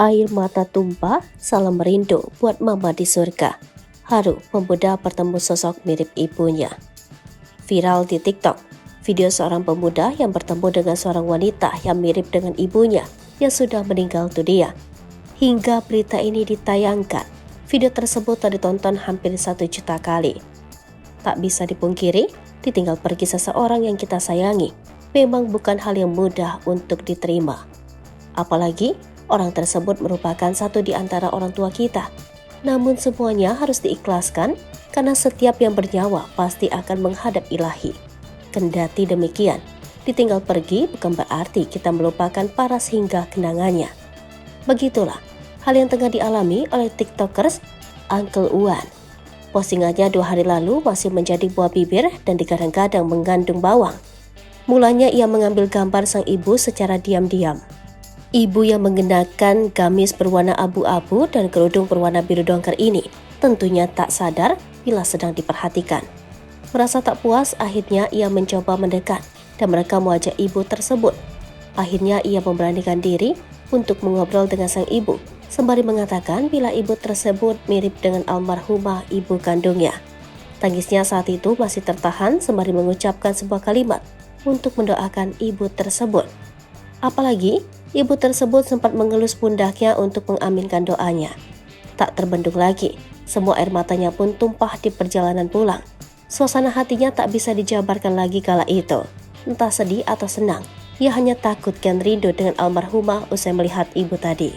Air mata tumpah, salam rindu buat mama di surga. Haru, pemuda bertemu sosok mirip ibunya. Viral di TikTok, video seorang pemuda yang bertemu dengan seorang wanita yang mirip dengan ibunya yang sudah meninggal dunia. Hingga berita ini ditayangkan, video tersebut telah ditonton hampir 1 juta kali. Tak bisa dipungkiri, ditinggal pergi seseorang yang kita sayangi memang bukan hal yang mudah untuk diterima. Apalagi orang tersebut merupakan satu di antara orang tua kita. Namun semuanya harus diikhlaskan karena setiap yang bernyawa pasti akan menghadap ilahi. Kendati demikian, ditinggal pergi bukan berarti kita melupakan paras hingga kenangannya. Begitulah hal yang tengah dialami oleh TikTokers Uncle Uwan. Postingannya 2 hari lalu masih menjadi buah bibir dan digadang-gadang mengandung bawang. Mulanya ia mengambil gambar sang ibu secara diam-diam. Ibu yang mengenakan gamis berwarna abu-abu dan kerudung berwarna biru dongker ini tentunya tak sadar bila sedang diperhatikan. Merasa tak puas, akhirnya ia mencoba mendekat dan merekam wajah ibu tersebut. Akhirnya ia memberanikan diri untuk mengobrol dengan sang ibu, sembari mengatakan bila ibu tersebut mirip dengan almarhumah ibu kandungnya. Tangisnya saat itu masih tertahan sembari mengucapkan sebuah kalimat untuk mendoakan ibu tersebut. Apalagi ibu tersebut sempat mengelus pundaknya untuk mengaminkan doanya. Tak terbendung lagi, semua air matanya pun tumpah di perjalanan pulang. Suasana hatinya tak bisa dijabarkan lagi kala itu. Entah sedih atau senang, ia hanya takut dan rindu dengan almarhumah usai melihat ibu tadi.